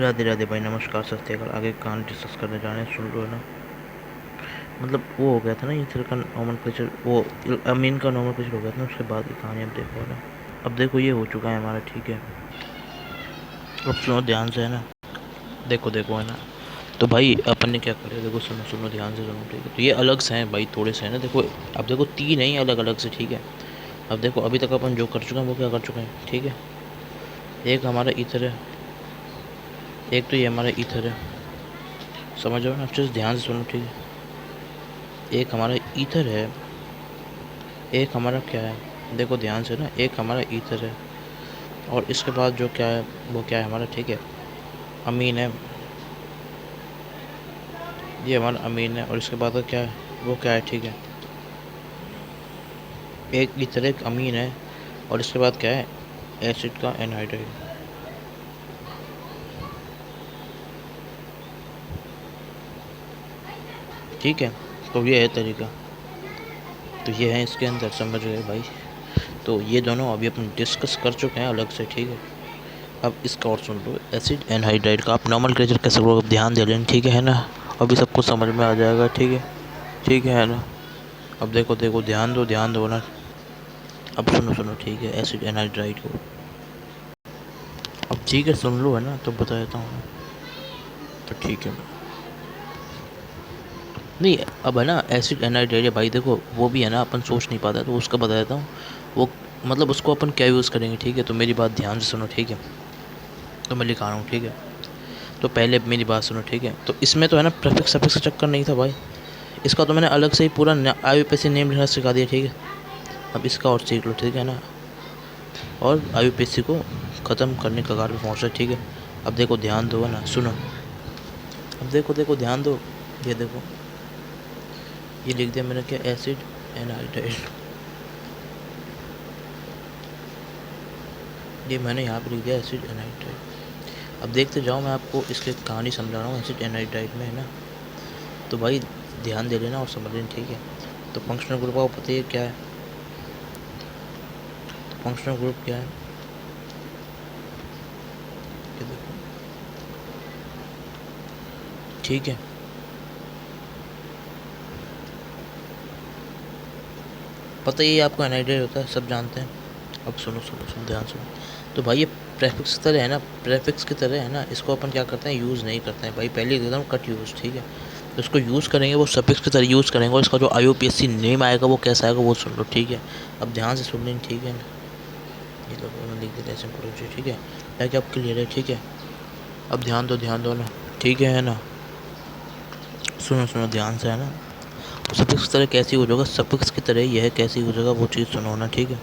राधे राधे भाई, नमस्कार, सत श्री अकाल। आगे कहानी डिस्कस करने जा रहे हैं, सुन लो है ना। मतलब वो हो गया था ना, ईथर का नॉर्मल क्लेचर, वो अमीन का नॉर्मल क्लेचर हो गया था ना, उसके बाद की कहानी अब देखो है ना। अब देखो ये हो चुका है हमारा, ठीक है। अब सुनो ध्यान से है ना, देखो देखो है ना। तो भाई अपन ने क्या करे, देखो सुनो सुनो ध्यान से सुनो, ठीक है। तो ये अलग से हैं भाई, थोड़े से है ना, देखो। अब देखो तीन है अलग अलग से, ठीक है। अब देखो अभी तक अपन जो कर चुके हैं वो क्या कर चुके हैं, ठीक है। एक हमारा ईथर है, एक तो ये हमारा ईथर है, समझ रहे हो ना। अच्छे से ध्यान से सुनो, ठीक है। एक हमारा ईथर है, एक हमारा क्या है, देखो ध्यान से ना। एक हमारा ईथर है और इसके बाद जो क्या है वो क्या है हमारा, ठीक है। अमीन है, ये हमारा अमीन है। और इसके बाद का क्या है वो क्या है, ठीक है। एक ईथर एक अमीन है और इसके बाद क्या है, एसिड का एनहाइड्राइड। ठीक है, तो ये है तरीका। तो ये है इसके अंदर, समझ गए भाई। तो ये दोनों अभी अपन डिस्कस कर चुके हैं अलग से, ठीक है। अब इसका और सुन लो, एसिड एनहाइड्राइड का आप नॉर्मल क्लेचर कैसे करोगे, अब ध्यान दे लेना, ठीक है ना। अभी सबको समझ में आ जाएगा, ठीक है। ठीक है ना। अब देखो देखो, ध्यान दो ना। अब सुनो सुनो, ठीक है, एसिड एनहाइड्राइड को। अब ठीक है, सुन लो है ना, तो बता देता हूँ। तो ठीक है, नहीं अब है ना, एसिड एनहाइड्राइड है भाई, देखो वो भी है ना, अपन सोच नहीं पाता, तो उसका बता देता हूँ। वो मतलब उसको अपन क्या यूज़ करेंगे, ठीक है। तो मेरी बात ध्यान से सुनो, ठीक है। तो मैं लिखा रहा हूँ, ठीक है। तो पहले मेरी बात सुनो, ठीक है। तो इसमें तो है ना प्रेफिक्स सफिक्स का चक्कर नहीं था भाई। इसका तो मैंने अलग से ही पूरा IUPAC नेम लिखना सिखा दिया, ठीक है। अब इसका और सीख लो, ठीक है ना। और IUPAC को ख़त्म करने का कगार पे पहुँच रहा है, ठीक है। अब देखो ध्यान दो है ना, सुनो। अब देखो देखो ध्यान दो, ये देखो, ये लिख दिया मैंने क्या, एसिड एनहाइड्राइड। ये मैंने यहाँ पे लिख दिया एसिड एनहाइड्राइड। अब देखते जाओ, मैं आपको इसकी कहानी समझा रहा हूँ एसिड एनहाइड्राइड में, है ना। तो भाई ध्यान दे लेना और समझ लेना, ठीक है। तो फंक्शनल ग्रुप आपको पता है क्या है। तो फंक्शनल ग्रुप क्या है, ये देखो, ठीक है। पता ही है आपको, एनहाइड्राइड होता है, सब जानते हैं। अब सुनो सुनो सुनो ध्यान सुनो। तो भाई ये प्रेफिक्स की तरह है ना, प्रेफिक्स की तरह है ना। इसको अपन क्या करते हैं, यूज़ नहीं करते हैं भाई। पहले देता हूँ कट यूज़, ठीक है। तो इसको यूज़ करेंगे वो सफिक्स की तरह यूज़ करेंगे, और इसका जो IUPAC नेम आएगा वो कैसा आएगा वो सुन लो, ठीक है। अब ध्यान से सुन लें, ठीक है ना। ये लोग मैंने लिख दिया ऐसे प्रोजेक्ट, ठीक है। ताकि आप क्लियर है, ठीक है। अब ध्यान दो ना, ठीक है ना। सुनो सुनो ध्यान से है ना। सफिक्स की तरह कैसी यूज होगा, सफिक्स की तरह यह कैसे यूज होगा वो चीज़ सुनो ना, ठीक है।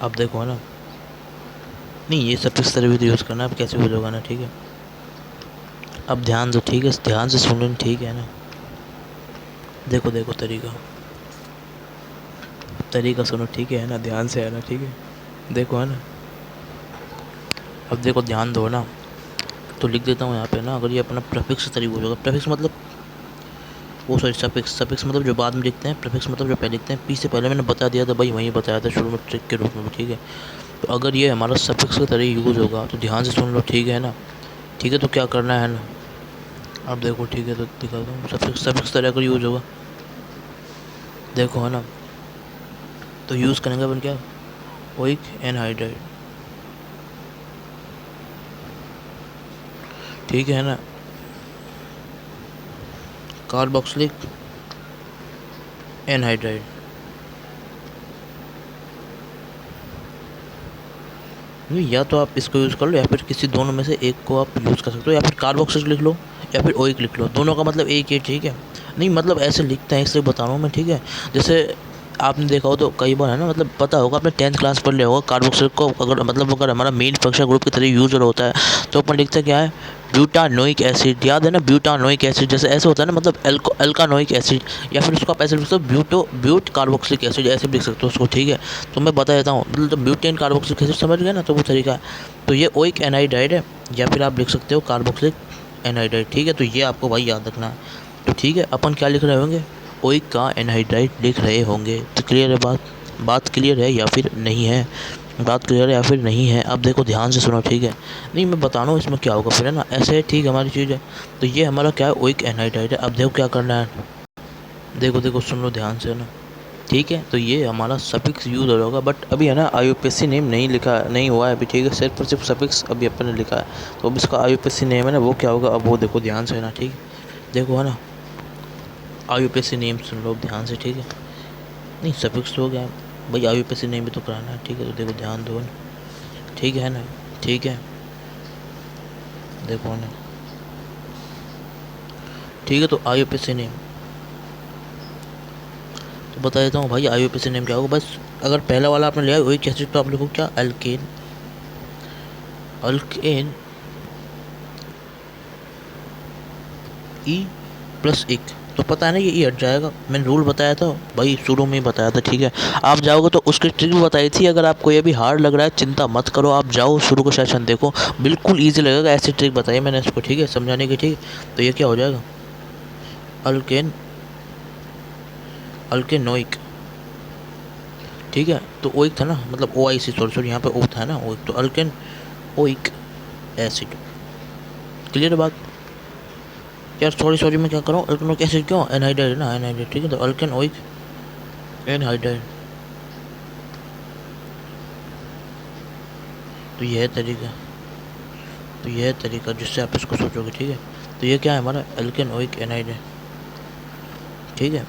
अब देखो है ना, नहीं ये सफिक्स तरह भी तो यूज़ करना है, अब कैसे यूज होगा ना, ठीक है। अब ध्यान दो, ठीक है, ध्यान से सुन लेना, ठीक है ना। देखो देखो तरीका, तरीका सुनो, ठीक है ना, ध्यान से है ना, ठीक है। देखो है ना। अब देखो ध्यान दो ना। तो लिख देता हूँ यहाँ पे ना, अगर ये अपना प्रेफिक्स तरह यूज होगा, प्रेफिक्स मतलब वो सॉरी सफिक्स, सफिक्स मतलब जो बाद में लिखते हैं, प्रेफिक्स मतलब जो पहले लिखते हैं। पी से पहले मैंने बता दिया था भाई, वहीं बताया था शुरू में ट्रिक के रूप में, ठीक है। तो अगर ये हमारा सफिक्स की तरह यूज़ होगा तो ध्यान से सुन लो, ठीक है ना। ठीक है, तो क्या करना है ना। अब देखो, ठीक है, तो दिखाता हूँ। सफिक्स, सफिक्स तरह अगर यूज़ होगा, देखो है ना। तो यूज़ करेंगे अपन क्या, ओइक एनहाइड्राइड, ठीक है ना। कार्बोक्सिलिक एनहाइड्राइड, नहीं या तो आप इसको यूज़ कर लो या फिर किसी दोनों में से एक को आप यूज़ कर सकते हो, या फिर कार्बोक्सिलिक लिख लो या फिर ओइक लिख लो, दोनों का मतलब एक ही, ठीक है। नहीं मतलब ऐसे लिखते हैं, इसलिए बता रहा हूँ मैं, ठीक है। जैसे आपने देखा हो तो कई बार है ना, मतलब पता होगा, आपने 10th क्लास पढ़ लिया होगा। कार्बोक्सिलिक को अगर मतलब अगर हमारा मेन फंक्शनल ग्रुप की तरह यूज़ होता है तो अपन लिखते क्या है, ब्यूटानोइक एसिड, याद है ना, ब्यूटानोइक एसिड। जैसे ऐसे होता है ना, मतलब अल्कानोइक एसिड, या फिर उसको आप ऐसे लिख सकते हो, ब्यूट कार्बोक्सिलिक एसिड, ऐसे भी लिख सकते हो उसको, ठीक है। तो मैं बता देता हूँ, मतलब ब्यूटेन कार्बोक्सिलिक एसिड, समझ गए ना, तो वो तरीका है। तो ये ओइक एनहाइड्राइड है, या फिर आप लिख सकते हो कार्बोक्सिलिक एनहाइड्राइड, ठीक है। तो ये आपको भाई याद रखना है। तो ठीक है, अपन क्या लिख रहे होंगे, ओइक का एनहाइड्राइड लिख रहे होंगे। तो क्लियर है बात, बात क्लियर है या फिर नहीं है, बात क्लियर है या फिर नहीं है? अब देखो ध्यान से सुनो, ठीक है? नहीं मैं बता रहा हूँ इसमें क्या होगा फिर, है ना? ऐसे है, ठीक है, हमारी चीज़ है। तो ये हमारा क्या है, ओइक एनहाइड्राइड है। अब देखो क्या करना है, देखो देखो सुन लो ध्यान से ना, ठीक है? तो ये हमारा सफिक्स यूज़ हो होगा, बट अभी है ना आईयूपीएसी नेम नहीं लिखा, नहीं हुआ है अभी, ठीक है? सिर्फ और सिर्फ सफिक्स अभी अपन ने लिखा है। तो अब इसका आईयूपीएसी नेम है ना, वो क्या होगा, अब वो देखो ध्यान से ना, ठीक है? देखो है ना, आईयूपीएसी नेम सुन लो ध्यान से, ठीक है? नहीं सफिक्स हो गया भाई, आईयूपीएसी नेम भी तो कराना है, ठीक है? तो देखो ध्यान दो ना, ठीक है ना? ठीक है, देखो ना, ठीक है? तो आईयूपीएसी नेम तो बता देता हूँ भाई, आईयूपीएसी नेम क्या होगा। बस अगर पहला वाला आपने लिया वही कैसे, तो आप लिखो क्या, अल्केन, अल्केन ई प्लस एक। तो पता है ना ये ई हट जाएगा, मैंने रूल बताया था भाई, शुरू में ही बताया था, ठीक है? आप जाओगे तो उसकी ट्रिक भी बताई थी। अगर आपको ये भी हार्ड लग रहा है चिंता मत करो, आप जाओ शुरू का सेशन देखो, बिल्कुल ईजी लगेगा। ऐसी ट्रिक बताई मैंने इसको, ठीक है, समझाने की, ठीक है? तो ये क्या हो जाएगा, अल्केन, अल्केनोइक, ठीक है? तो ओइक था ना, मतलब ओ आई सी, सॉरी सॉरी, यहाँ पे ओ था ना, ओइक, तो अल्केन ओइक एसिड। क्लियर बात? यार सॉरी सॉरी, मैं क्या करूँ, अल्केनोइक एसिड क्यों, एनहाइड्राइड है ना, एनहाइड्राइड, ठीक है? तो अल्केन ओइक एनहाइड्राइड। तो यह है तरीका, तो यह है तरीका जिससे आप इसको सोचोगे, ठीक है? तो ये क्या है हमारा, एल्केन ओइक एनाइड है, ठीक है?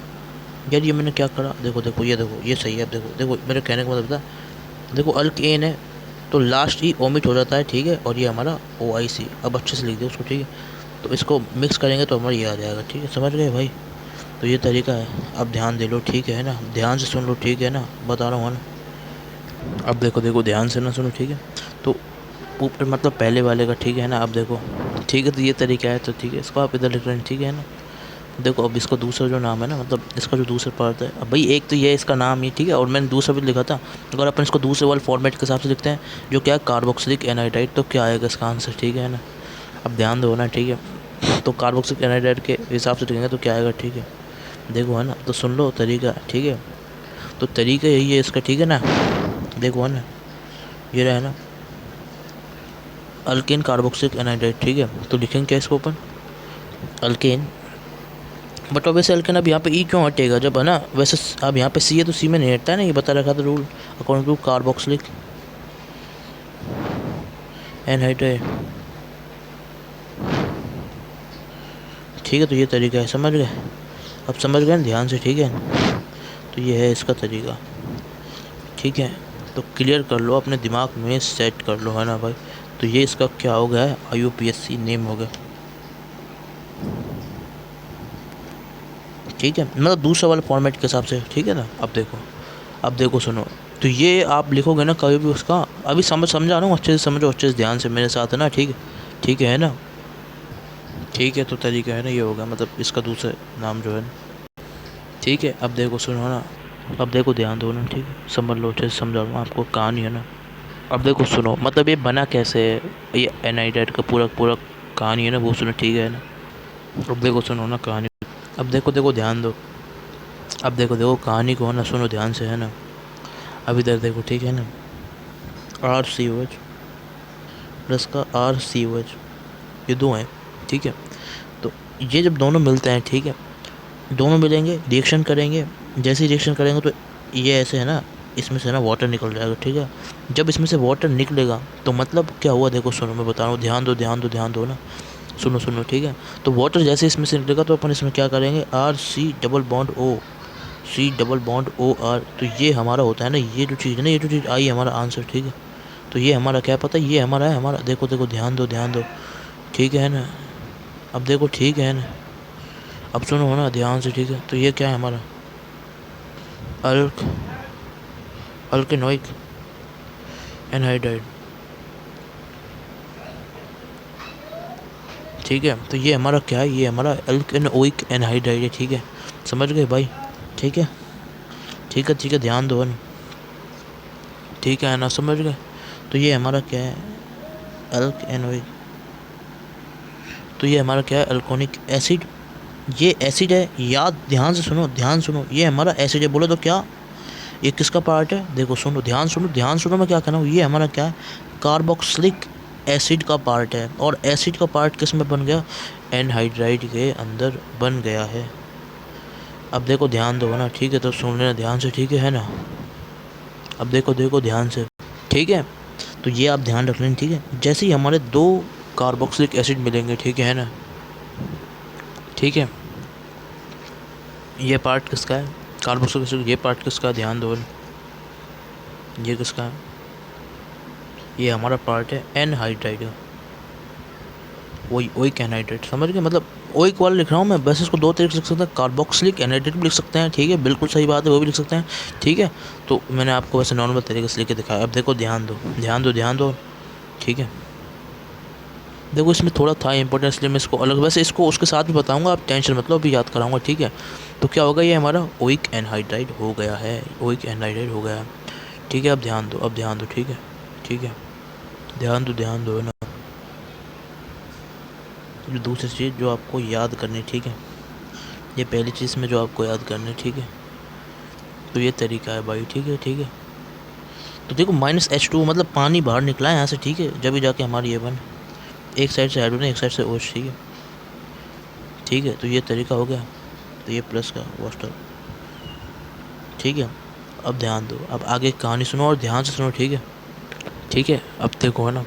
यार ये मैंने क्या करा, देखो देखो, ये देखो, ये सही है। अब देखो देखो, मेरे कहने का मतलब था, देखो अल्केन है तो लास्ट ई ओमिट हो जाता है, ठीक है? और ये हमारा ओ आई सी, अब अच्छे से लिख दो उसको, ठीक है? तो इसको मिक्स करेंगे तो हमारा ये आ जाएगा, ठीक है? समझ गए भाई? तो ये तरीका है, अब ध्यान दे लो, ठीक है ना? ध्यान से सुन लो, ठीक है ना? बता रहा हूँ है ना? अब देखो देखो ध्यान से ना सुनो, ठीक है? तो ऊपर मतलब पहले वाले का, ठीक है ना? अब देखो, ठीक है? तो ये तरीका है, तो ठीक है, इसको आप इधर लिख रहे हैं, ठीक है ना? देखो अब इसका दूसरा जो नाम है ना, मतलब इसका जो दूसरा पार्ट है, अब भाई एक तो ये इसका नाम ही, ठीक है? और मैंने दूसरा भी लिखा था। अगर अपन इसको दूसरे वाले फॉर्मेट के हिसाब से लिखते हैं, जो क्या है, कार्बोक्सिलिक एनाइड्राइड, तो क्या आएगा इसका आंसर, ठीक है ना? अब ध्यान दो ना, ठीक है? तो कार्बोक्सिलिक एनाइड्राइड के हिसाब से लिखेंगे तो क्या आएगा, ठीक है? देखो है ना, तो सुन लो तरीका, ठीक है? तो तरीका यही है इसका, ठीक है ना? देखो है ना, ये रहा है ना, अल्केन कार्बोक्सिलिक एनाइड्राइड, ठीक है? तो लिखेंगे क्या इसको अपन, अल्केन। बट वैसे अल्केन अब यहाँ पे ई क्यों हटेगा, जब है ना, वैसे अब यहाँ पे सी है तो सी में नहीं हटता है ना, ये बता रखा था rule, according to carboxylic anhydride, ठीक है? तो ये तरीका है, समझ गए? अब समझ गए ना ध्यान से, ठीक है? तो ये है इसका तरीका, ठीक है? तो क्लियर कर लो, अपने दिमाग में सेट कर लो, है ना भाई? तो ये इसका क्या हो गया है, IUPAC नेम हो गया, ठीक है? मतलब दूसरा वाले फॉर्मेट के हिसाब से, ठीक है ना? अब देखो, अब देखो सुनो, तो ये आप लिखोगे ना कभी भी उसका, अभी समझा रहा हूँ, अच्छे से समझो, अच्छे से ध्यान से मेरे साथ, है ना? ठीक है, ठीक है ना? ठीक है, तो तरीका है ना, ये होगा, मतलब इसका दूसरा नाम जो है ना, ठीक है? अब देखो सुनो ना, अब देखो ध्यान दो ना, ठीक है? समझ लो, अच्छे से समझा रहा हूँ आपको, कहानी है ना? अब देखो सुनो, मतलब ये बना कैसे है, ये एनाइडाइड का पूरा पूरा कहानी है ना, वो सुनो, ठीक है ना? अब देखो सुनो ना कहानी, अब देखो देखो ध्यान दो, अब देखो देखो कहानी को ना सुनो ध्यान से, है ना? अब इधर देखो, ठीक है ना, RCOH प्लस का RCOH, ये दो हैं, ठीक है? तो ये जब दोनों मिलते हैं, ठीक है? दोनों मिलेंगे, रिएक्शन करेंगे, जैसे ही रिएक्शन करेंगे तो ये ऐसे है ना, इसमें से ना वाटर निकल जाएगा, ठीक है? जब इसमें से वाटर निकलेगा तो मतलब क्या हुआ, देखो सुनो, मैं बता रहा हूँ, ध्यान दो ध्यान दो ध्यान दो ना, सुनो सुनो, ठीक है? तो वाटर जैसे इसमें से निकलेगा तो अपन इसमें क्या करेंगे, RC डबल बॉन्ड O तो ये हमारा होता है ना, ये जो चीज़ है ना, ये जो चीज़ आई हमारा आंसर, ठीक है? तो ये हमारा क्या पता है, ये हमारा है, हमारा देखो देखो, ध्यान दो, ठीक है ना? अब देखो, ठीक है ना? अब सुनो ना ध्यान से, ठीक है? तो ये क्या है हमारा, अल्क अल्केनोइक एनहाइड्राइड, ठीक है? तो ये हमारा क्या है, ये हमारा अल्केनोइक एनहाइड्राइड है, ठीक है? समझ गए भाई? ठीक है, ठीक है, ठीक है, ध्यान दो ना, ठीक है ना? समझ गए? तो ये हमारा क्या है, अल्केनोइक, तो ये हमारा क्या है, अल्कोनिक एसिड, ये एसिड है, याद ध्यान से सुनो, ध्यान सुनो, ये हमारा एसिड है, बोलो तो क्या, ये किसका पार्ट है? देखो सुनो, ध्यान सुनो मैं क्या कह रहा हूँ। ये हमारा क्या है? कार्बोक्सिलिक एसिड का पार्ट है। और एसिड का पार्ट किस में बन गया? एनहाइड्राइड के अंदर बन गया है। अब देखो ध्यान दो ना, ठीक है? तो सुन लेना ध्यान से, ठीक है ना? अब देखो ध्यान से, ठीक है? तो ये आप ध्यान रख लें, ठीक है? जैसे ही हमारे दो कार्बोक्सिलिक एसिड मिलेंगे, ठीक है ना? ठीक है, ये पार्ट किसका है? कार्बोक्सिलिक एसिड, ये पार्ट किसका है? ध्यान दो, ये किसका है? ये हमारा पार्ट है एनहाइड्राइड का। वही ओइक एनहाइड्राइड, समझ गए? मतलब ओइक वाला लिख रहा हूँ मैं, बस इसको दो तरीके से लिख सकते हैं, कार्बोक्सिलिक एनहाइड्राइड भी लिख सकते हैं, ठीक है? बिल्कुल सही बात है, वो भी लिख सकते हैं, ठीक है? तो मैंने आपको वैसे नॉर्मल तरीके से लिख के दिखाया। अब देखो ध्यान दो, ठीक है? देखो इसमें थोड़ा था इंपॉर्टेंस, इसलिए मैं इसको अलग, वैसे इसको उसके साथ भी बताऊंगा, आप टेंशन मतलब अभी याद कराऊंगा, ठीक है? तो क्या होगा? ये हमारा ओइक एनहाइड्राइड हो गया है, ओइक एनहाइड्राइड हो गया है, ठीक है? अब ध्यान दो, ठीक है? ठीक है, ध्यान दो ना। ये दूसरी चीज़ जो आपको याद करनी, ठीक है? ये पहली चीज़ में जो आपको याद करनी, ठीक है? तो ये तरीका है भाई, ठीक है? ठीक है, तो देखो -H2 मतलब पानी बाहर निकला है यहाँ से, ठीक है? जब भी जाके हमारी ये बन, एक साइड से हाइड्रोजन, एक साइड से OH, ठीक है? ठीक है, तो ये तरीका हो गया। तो ये प्लस का वाटर, ठीक है? अब ध्यान दो, अब आगे कहानी सुनो और ध्यान से सुनो, ठीक है? ठीक है, अब देखो है ना,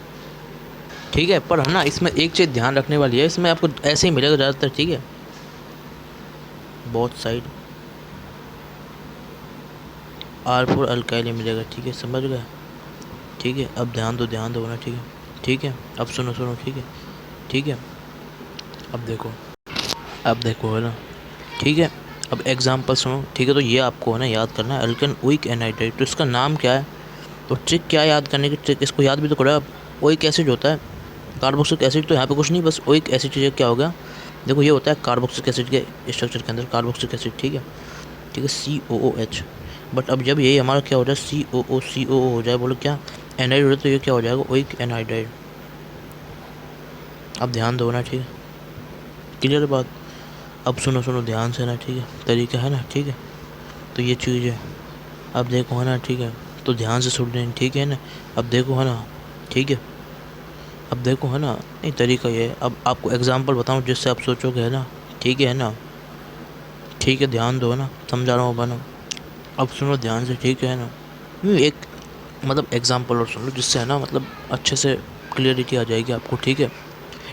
ठीक है? पर है ना, इसमें एक चीज़ ध्यान रखने वाली है, इसमें आपको ऐसे ही मिलेगा ज़्यादातर, ठीक है? बोथ साइड R4 अल्काइल मिलेगा, ठीक है? समझ गए, ठीक है? अब ध्यान दो ना, ठीक है? ठीक है, अब सुनो, ठीक है? ठीक है, अब देखो है ना, ठीक है? अब एग्जाम्पल सुनो, ठीक है? तो ये आपको है ना याद करना है, अल्कन ओइक एनहाइड्राइड, तो इसका नाम क्या है? तो ट्रिक क्या है याद करने की? ट्रिक इसको याद भी तो करो आप। ओइक एसिड होता है, कार्बोक्सिलिक एसिड तो यहाँ पे कुछ नहीं, बस ओइक एसिड क्या हो गया? देखो ये होता है कार्बोक्सिलिक एसिड के स्ट्रक्चर के अंदर, कार्बोक्सिलिक एसिड, ठीक है? ठीक है, COOH। बट अब जब ये हमारा क्या हो जाए, COO हो जाए, बोलो क्या? एनहाइड हो जाए, तो ये क्या हो जाएगा? Oic anhydride. अब ध्यान दो ना, ठीक है? क्लियर बात? अब सुनो ध्यान से ना, ठीक है? तरीका है ना, ठीक है? तो ये चीज़ है, अब देखो है ना, ठीक है? तो ध्यान से सुन लें, ठीक है ना? अब देखो है ना, ठीक है? अब देखो है ना, नहीं तरीका ये है। अब आपको एग्जांपल बताऊं जिससे आप सोचोगे, है ना? ठीक है ना? ठीक है, ध्यान दो ना, समझा रहा हूँ बनो। अब सुनो ध्यान से, ठीक है ना? एक मतलब एग्जांपल और सुन लो, जिससे है ना मतलब अच्छे से क्लियरिटी आ जाएगी आपको, ठीक है?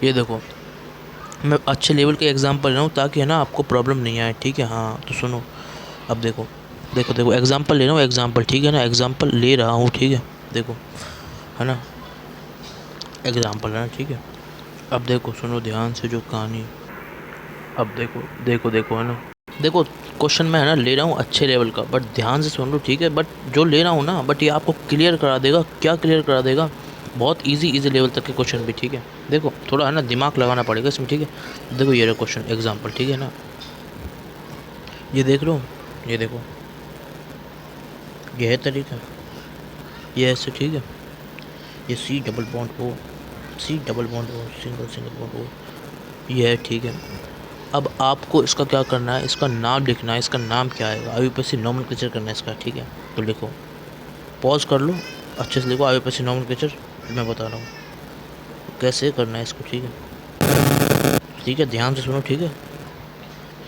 ये देखो, मैं अच्छे लेवल के एग्जांपल ले रहा हूँ ताकि है ना आपको प्रॉब्लम नहीं आए, ठीक है? हाँ, तो सुनो, अब देखो एग्जांपल ले रहा हूँ, एग्जांपल, ठीक है ना? एग्जांपल ले रहा हूँ, ठीक है? देखो है ना, एग्जांपल है ना, ठीक है? अब देखो सुनो ध्यान से जो कहानी, अब देखो है ना, देखो क्वेश्चन में है ना ले रहा हूँ अच्छे लेवल का, बट ध्यान से सुन लो, ठीक है? बट जो ले रहा हूँ ना, बट ये आपको क्लियर करा देगा, क्या क्लियर करा देगा? बहुत इजी लेवल तक के क्वेश्चन भी, ठीक है? देखो थोड़ा है ना दिमाग लगाना पड़ेगा इसमें, ठीक है? देखो ये रहा क्वेश्चन एग्जांपल, ठीक है ना? ये देख लो, ये देखो, ये है तरीका, ये ऐसे, ठीक है? ये C double bond O, single bond O, ये है, ठीक है? अब आपको इसका क्या करना है? इसका नाम लिखना है, इसका नाम क्या आएगा? आईयूपीएसी नोमेनक्लेचर करना है इसका, ठीक है? तो लिखो, पॉज कर लो, अच्छे से लिखो, आईयूपीएसी नोमेनक्लेचर मैं बता रहा हूँ कैसे करना है इसको, ठीक है? ठीक है, ध्यान से सुनो, ठीक है?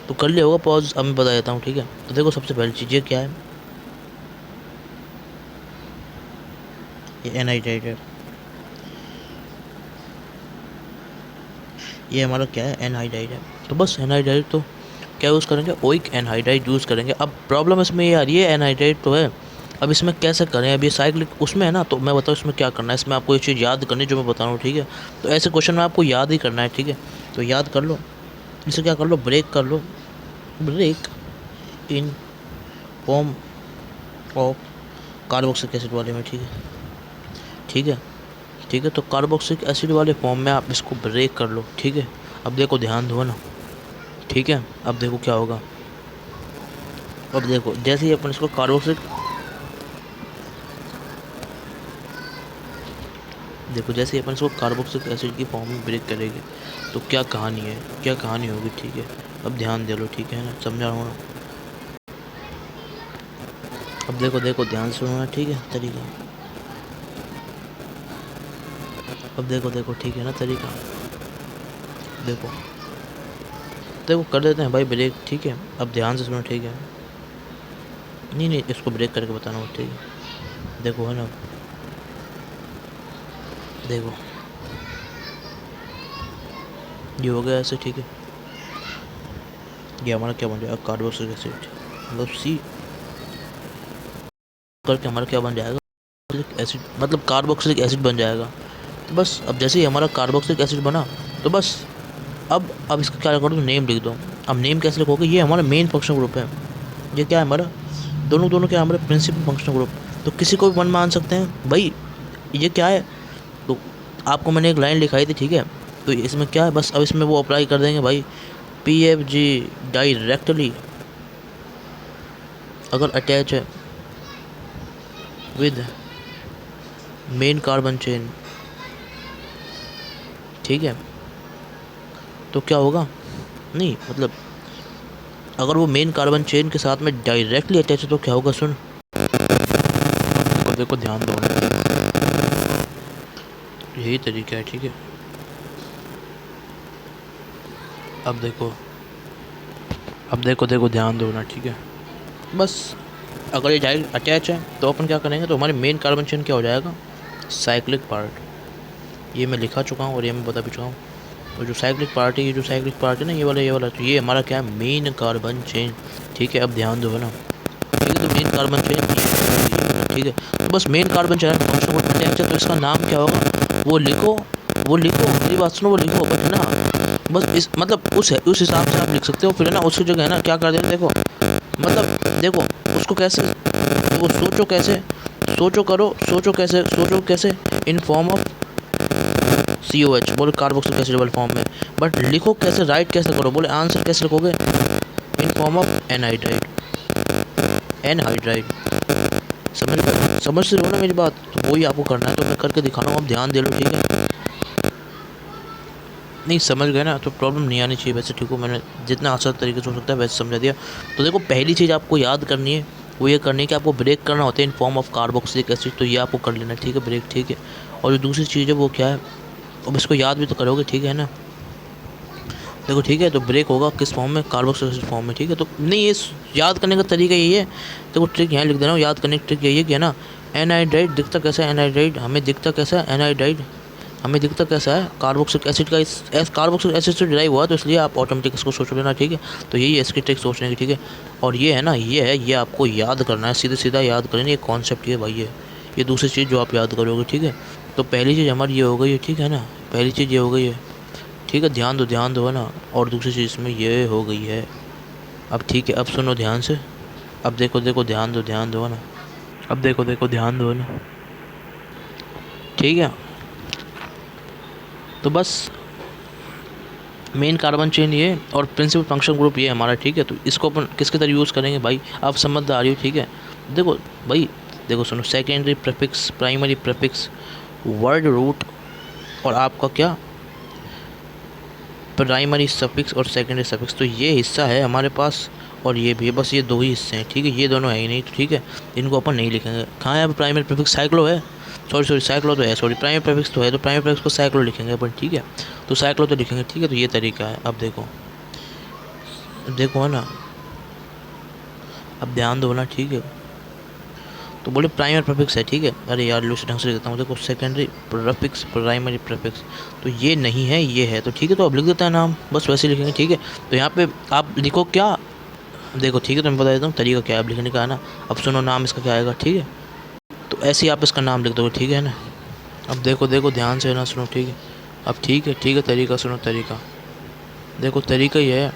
तो कर लिया होगा पॉज, अब मैं बता देता हूँ, ठीक है? तो देखो सबसे पहली चीज़ ये क्या है? ये एनहाइड्राइड है, ये हमारा क्या है? एनहाइड्राइड है। तो बस एनहाइड्राइड, तो क्या यूज़ करेंगे? ओइक एनहाइड्राइड यूज़ करेंगे। अब प्रॉब्लम इसमें ये आ रही है, एनहाइड्राइड तो है, अब इसमें कैसे करें? अब ये साइक्लिक उसमें है ना, तो मैं बताऊँ इसमें क्या करना है। इसमें आपको ये चीज़ याद करनी जो मैं बता रहा हूँ, ठीक है? तो ऐसे क्वेश्चन में आपको याद ही करना है, ठीक है? तो याद कर लो, इसे क्या कर लो, ब्रेक कर लो, break in form of carboxylic acid वाले में, ठीक है? ठीक है, ठीक है? तो कार्बोक्सिलिक एसिड वाले फॉर्म में आप इसको ब्रेक कर लो, ठीक है? अब देखो ध्यान दो ना, ठीक है? अब देखो क्या होगा, अब देखो जैसे ही अपन इसको कार्बोक्सिलिक, देखो जैसे ही अपन इसको कार्बोक्सिलिक एसिड की फॉर्म में ब्रेक करेंगे तो क्या कहानी है, क्या कहानी होगी, ठीक है? अब ध्यान दे लो, ठीक है ना? समझा रहा हूँ ना? अब देखो देखो ध्यान से सुनना, ठीक है तरीका। अब देखो देखो, ठीक है ना तरीका। देखो देखो कर देते हैं भाई ब्रेक, ठीक है। अब ध्यान से सुनो, ठीक है। नहीं नहीं, इसको ब्रेक करके बताना हो, ठीक है। देखो है ना, देखो ये हो गया ऐसे, ठीक है। ये हमारा क्या बन जाएगा, कार्बोक्सिलिक एसिड, मतलब सी करके हमारा क्या बन जाएगा, एसिड, मतलब कार्बोक्सिलिक एसिड बन जाएगा। तो बस अब जैसे ही हमारा कार्बोक्सिलिक एसिड बना, तो बस अब इसका क्या करो, तो नेम लिख दो। अब नेम कैसे लिखोगे, ये हमारा मेन फंक्शनल ग्रुप है। ये क्या है हमारा, दोनों दोनों क्या हमारे प्रिंसिपल फंक्शनल ग्रुप। तो किसी को भी वन मान सकते हैं भाई, ये क्या है। तो आपको मैंने एक लाइन लिखाई थी, ठीक है। तो इसमें क्या है, बस अब इसमें वो अप्लाई कर देंगे भाई। PFG डायरेक्टली अगर अटैच है विद मेन कार्बन चेन, ठीक है, तो क्या होगा, नहीं मतलब अगर वो मेन कार्बन चेन के साथ में डायरेक्टली अटैच है तो क्या होगा, सुन। देखो ध्यान दो, यही तरीका है, ठीक है। अब देखो, अब देखो देखो ध्यान दो ना, ठीक है। बस अगर ये डायरेक्ट अटैच है तो अपन क्या करेंगे, तो हमारे मेन कार्बन चेन क्या हो जाएगा, साइक्लिक पार्ट। ये मैं लिखा चुका हूँ और ये मैं बता भी चुका हूँ। तो जो साइक्लिक पार्ट है, ये जो साइक्लिक पार्ट है ना, ये वाला, तो ये हमारा क्या है, मेन कार्बन चेन, ठीक है। अब ध्यान दो है ना, ठीक है। तो मेन कार्बन चेन, ठीक है। तो बस main carbon chain function code attach है, तो इसका नाम क्या होगा, वो लिखो, वो लिखो, मेरी बात सुनो, वो लिखो बट है ना। बस इस मतलब उस हिसाब से आप लिख सकते हो। फिर है ना, उसकी जगह है ना क्या कर देना, देखो मतलब देखो उसको कैसे, देखो सोचो कैसे, सोचो करो, सोचो कैसे इन फॉर्म ऑफ COH, बोले कार्बोक्सिलिक एसिड वाले फॉर्म में। बट लिखो कैसे, राइट कैसे करो, बोले आंसर कैसे लिखोगे, इन फॉर्म ऑफ एनहाइड्राइड, एनहाइड्राइड। समझ रहे हो ना मेरी बात, तो वही आपको करना है। तो मैं करके दिखा रहा हूँ, आप ध्यान दे लो, ठीक है। नहीं समझ गए ना, तो प्रॉब्लम नहीं आनी चाहिए वैसे, ठीक हो। मैंने जितना आसान तरीके से हो सकता है वैसे समझा दिया। तो देखो पहली चीज़ आपको याद करनी है, वो ये करनी है कि आपको ब्रेक करना होता है इन फॉर्म ऑफ कार्बोक्सिलिक एसिड, तो ये आपको कर लेना है, ठीक है, ब्रेक, ठीक है। और जो दूसरी चीज़ है वो क्या है, अब इसको याद भी तो करोगे, ठीक है ना। देखो ठीक है, तो ब्रेक होगा किस फॉर्म में, कार्बोक्सिलिक एसिड फॉर्म में, ठीक है। तो नहीं, ये याद करने का तरीका यही है। देखो ट्रिक यहाँ लिख दे रहा हूँ, याद करने की ट्रिक यही है कि है ना, एनहाइड्राइड दिखता कैसा है, एनहाइड्राइड हमें दिखता कैसा है, एनहाइड्राइड हमें दिखता कैसा है, कार्बोक्सिलिक एसिड का, इस कार्बोक्सिलिक एसिड से ड्राइव हुआ, तो इसलिए आप ऑटोमेटिक इसको सोच लेना, ठीक है। तो यही है इसकी ट्रिक सोचने की, ठीक है। और ये है ना, ये है, ये आपको याद करना है, सीधे सीधा याद करें, ये कॉन्सेप्ट ये भाई है। ये दूसरी चीज़ जो आप याद करोगे, ठीक है। तो पहली चीज़ हमारी ये हो गई है, ठीक है ना, पहली चीज़ ये हो गई है, ठीक है। ध्यान दो है ना। और दूसरी चीज़ इसमें ये हो गई है। अब ठीक है, अब सुनो ध्यान से। अब देखो देखो ध्यान दो है ना। अब देखो देखो ध्यान दो है ना, ठीक है। तो बस मेन कार्बन चेन ये और प्रिंसिपल फंक्शन ग्रुप ये हमारा, ठीक है। तो इसको अपन किसके तरह यूज़ करेंगे भाई, आप समझदार हो, ठीक है। देखो भाई, देखो सुनो, secondary prefix, primary prefix, word root, और आपका क्या, प्राइमरी सफिक्स और सेकेंडरी सफिक्स। तो ये हिस्सा है हमारे पास और ये भी, बस ये दो ही हिस्से हैं, ठीक है। ये दोनों है ही नहीं, तो ठीक है, इनको अपन नहीं लिखेंगे। कहाँ है अब प्राइमरी प्रीफिक्स, साइक्लो है, सॉरी साइक्लो तो है, सॉरी प्राइमरी प्रीफिक्स तो है, तो प्राइमरी प्रीफिक्स को साइक्लो लिखेंगे अपन, ठीक है। तो साइक्लो तो लिखेंगे, ठीक है। तो ये तरीका है। अब देखो, देखो है ना, अब ध्यान दो ना, ठीक है। तो बोले प्राइमरी प्रीफिक्स है, ठीक है। अरे यार लो ढंग से लिख देता हूँ, देखो सेकेंडरी प्रीफिक्स, प्राइमरी प्रीफिक्स, तो ये नहीं है, ये है, तो ठीक है। तो अब लिख देता है नाम, बस वैसे लिखेंगे, ठीक है। तो यहाँ पे आप लिखो क्या, देखो ठीक है, तो मैं बता देता हूँ तरीका क्या है अब लिखने का, है ना। अब सुनो नाम इसका क्या आएगा, ठीक है। तो ऐसे ही आप इसका नाम लिख दोगे, ठीक है ना। अब देखो देखो ध्यान से ना, सुनो, ठीक है। अब ठीक है, तरीका सुनो, तरीका देखो, तरीका ये है,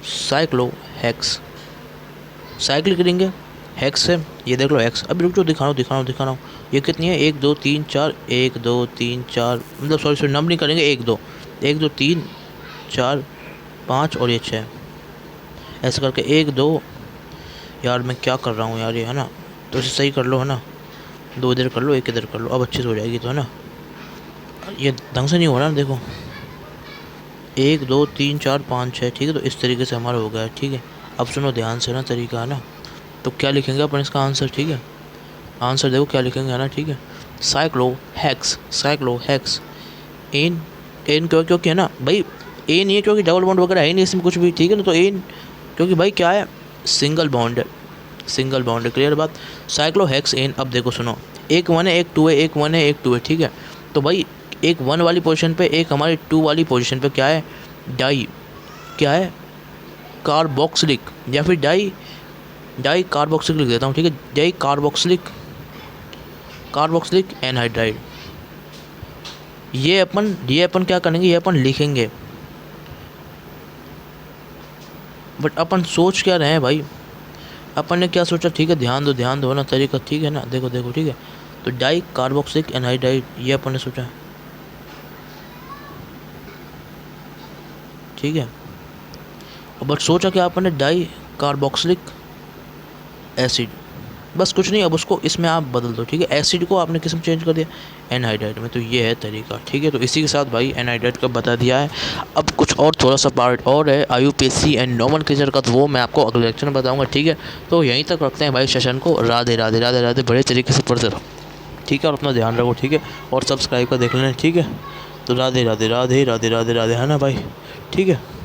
साइक्लो हेक्स, साइकिल करेंगे, हेक्स है, ये देख लो हेक्स। अब रुक जाओ, दिखा रहा हूँ। ये कितनी है, 1 2 3 4, 1 2 3 4, मतलब सॉरी नंबरिंग करेंगे, 1 2 3 4 5 और ये 6, ऐसे करके 1 2, यार मैं क्या कर रहा हूँ यार, ये है ना। तो इसे सही कर लो, है ना, 2 इधर कर लो, 1 इधर कर लो, अब अच्छे से हो जाएगी, तो है ना। ये ढंग से नहीं हो रहा, देखो 1 2 3 4 5 6, ठीक है। तो इस तरीके से हमारा हो गया है, ठीक है। अब सुनो ध्यान से ना, तरीका है ना। तो क्या लिखेंगे अपन इसका आंसर, ठीक है। आंसर देखो क्या लिखेंगे, है ना, ठीक है। साइक्लोहेक्स एन, एन क्योंकि है ना भाई, एन ये क्योंकि डबल बॉन्ड वगैरह है नहीं इसमें कुछ भी, ठीक है ना। तो एन क्योंकि भाई क्या है, सिंगल बॉन्ड है, सिंगल बॉन्ड है, क्लियर बात। साइक्लोहेक्स एन, अब देखो सुनो, एक 1 है एक 2 है, एक 1 है एक 2 है, ठीक है। तो भाई एक 1 वाली पोजीशन पे, एक हमारी 2 वाली पोजीशन पे क्या है, डाई, क्या है, कार्बोक्सिलिक, या फिर डाई कार्बोक्सिलिक लिख देता हूँ, ठीक है। Di carboxylic anhydride. ये अपन क्या करेंगे, ये अपन लिखेंगे, बट अपन सोच क्या रहे हैं भाई, अपन ने क्या सोचा, ठीक है, ध्यान दो ना तरीका, ठीक है ना। देखो ठीक है, तो डाई कार्बोक्सिलिक एनहाइड्राइड ये अपन ने सोचा, ठीक है। बट सोचा क्या अपन ने, डाई कार्बोक्सिलिक एसिड, बस कुछ नहीं। अब उसको इसमें आप बदल दो, ठीक है। एसिड को आपने किस में चेंज कर दिया, एनहाइड्राइड में। तो ये है तरीका, ठीक है। तो इसी के साथ भाई एनहाइड्राइड का बता दिया है। अब कुछ और थोड़ा सा पार्ट और है IUPAC एंड नोमेनक्लेचर का, तो वो मैं आपको अगले लेक्चर में बताऊंगा, ठीक है। तो यहीं तक रखते हैं भाई सेशन को। राधे राधे राधे राधे, बड़े तरीके से पढ़ते रहो, ठीक है। और अपना ध्यान रखो, ठीक है। और सब्सक्राइब का देख लेना, ठीक है। तो राधे राधे राधे राधे राधे राधे, है ना भाई, ठीक है।